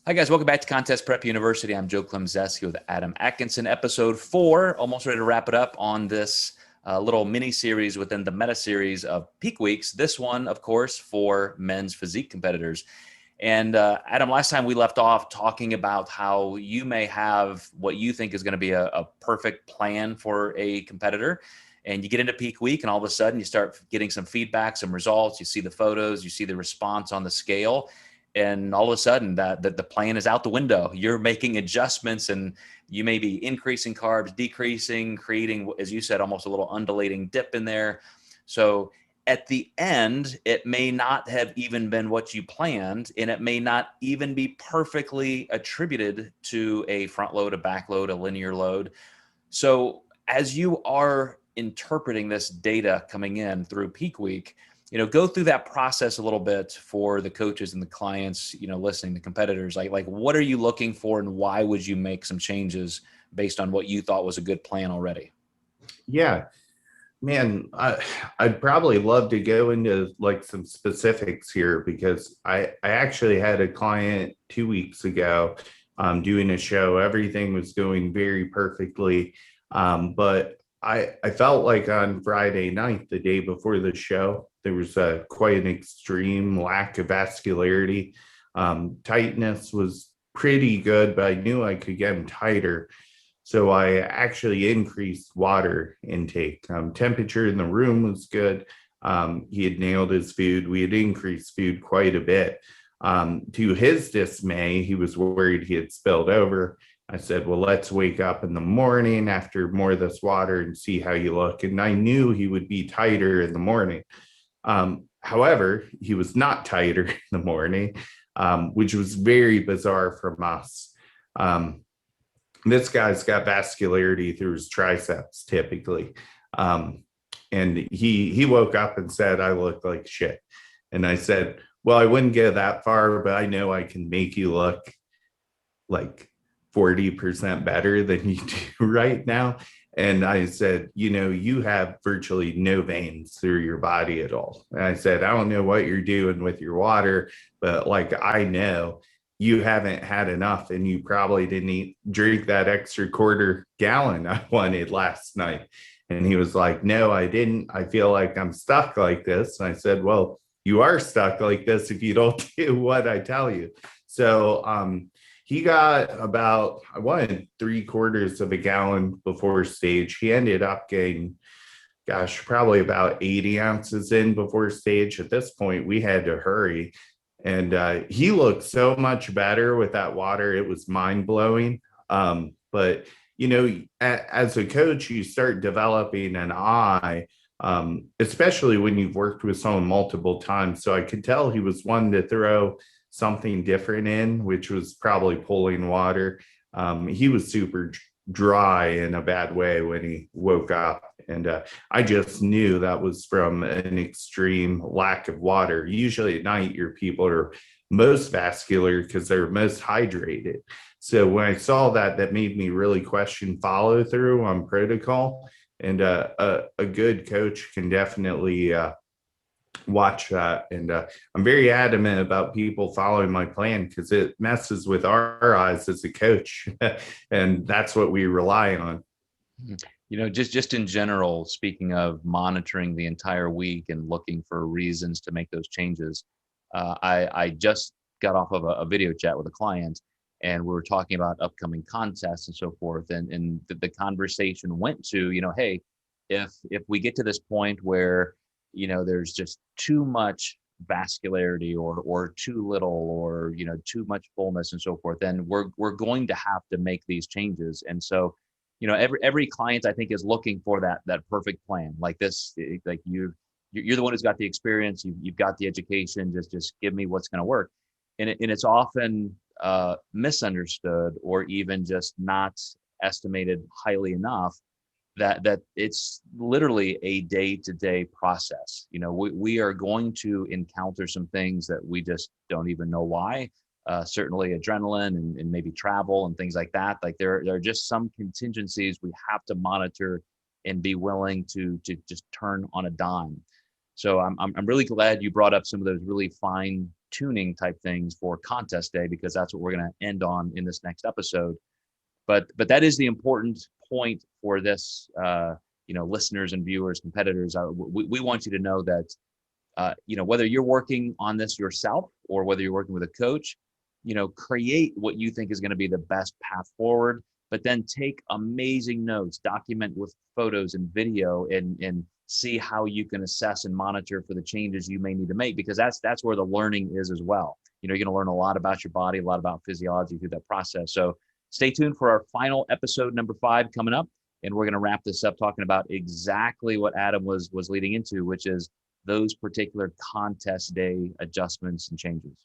Hi guys, welcome back to Contest Prep University. I'm Joe Klemczewski with Adam Atkinson. Episode 4, almost ready to wrap it up on this little mini series within the meta series of Peak Weeks. This one, of course, for men's physique competitors. And Adam, last time we left off talking about how you may have what you think is going to be a perfect plan for a competitor. And you get into peak week and all of a sudden you start getting some feedback, some results. You see the photos, you see the response on the scale. And all of a sudden that the plan is out the window. You're making adjustments and you may be increasing carbs, decreasing, creating, as you said, almost a little undulating dip in there. So at the end, it may not have even been what you planned, and it may not even be perfectly attributed to a front load, a back load, a linear load. So as you are interpreting this data coming in through peak week, go through that process a little bit for the coaches and the clients, listening, the competitors, like what are you looking for and why would you make some changes based on what you thought was a good plan already? Yeah, man, I'd probably love to go into like some specifics here because I actually had a client 2 weeks ago doing a show. Everything was going very perfectly. But I felt like on Friday night, the day before the show, there was quite an extreme lack of vascularity. Tightness was pretty good, but I knew I could get them tighter. So I actually increased water intake. Temperature in the room was good. He had nailed his food. We had increased food quite a bit. To his dismay, he was worried he had spilled over. I said, well, let's wake up in the morning after more of this water and see how you look. And I knew he would be tighter in the morning. However, he was not tighter in the morning, which was very bizarre from us. This guy's got vascularity through his triceps typically. And he woke up and said, I look like shit. And I said, well, I wouldn't go that far, but I know I can make you look like 40% better than you do right now. And I said, you have virtually no veins through your body at all. And I said, I don't know what you're doing with your water, but I know you haven't had enough and you probably didn't drink that extra quarter gallon I wanted last night. And he was like, no, I didn't. I feel like I'm stuck like this. And I said, well, you are stuck like this if you don't do what I tell you. So he got about, I wanted 3/4 of a gallon before stage. He ended up getting, probably about 80 ounces in before stage. At this point, we had to hurry. And he looked so much better with that water. It was mind blowing. But, as a coach, you start developing an eye, especially when you've worked with someone multiple times. So I could tell he was one to throw something different in, which was probably pulling water. He was super dry in a bad way when he woke up. And I just knew that was from an extreme lack of water. Usually at night, your people are most vascular because they're most hydrated. So when I saw that, that made me really question follow through on protocol. And a good coach can definitely watch that. And I'm very adamant about people following my plan because it messes with our eyes as a coach. And that's what we rely on. Just in general, speaking of monitoring the entire week and looking for reasons to make those changes, I just got off of a video chat with a client and we were talking about upcoming contests and so forth. And the conversation went to, hey, if we get to this point where there's just too much vascularity or too little or too much fullness and so forth, then we're going to have to make these changes. And so every client I think is looking for that perfect plan like this. Like you're the one who's got the experience, you've got the education, just give me what's going to work. And it's often misunderstood or even just not estimated highly enough that it's literally a day-to-day process. We are going to encounter some things that we just don't even know why. Certainly adrenaline and maybe travel and things like that. Like there are just some contingencies we have to monitor and be willing to just turn on a dime. So I'm really glad you brought up some of those really fine tuning type things for contest day, because that's what we're going to end on in this next episode. But that is the important point for this, listeners and viewers, competitors. We want you to know that, whether you're working on this yourself or whether you're working with a coach, create what you think is going to be the best path forward, but then take amazing notes, document with photos and video, and see how you can assess and monitor for the changes you may need to make, because that's where the learning is as well. You're going to learn a lot about your body, a lot about physiology through that process. So stay tuned for our final episode, number 5, coming up. And we're going to wrap this up talking about exactly what Adam was leading into, which is those particular contest day adjustments and changes.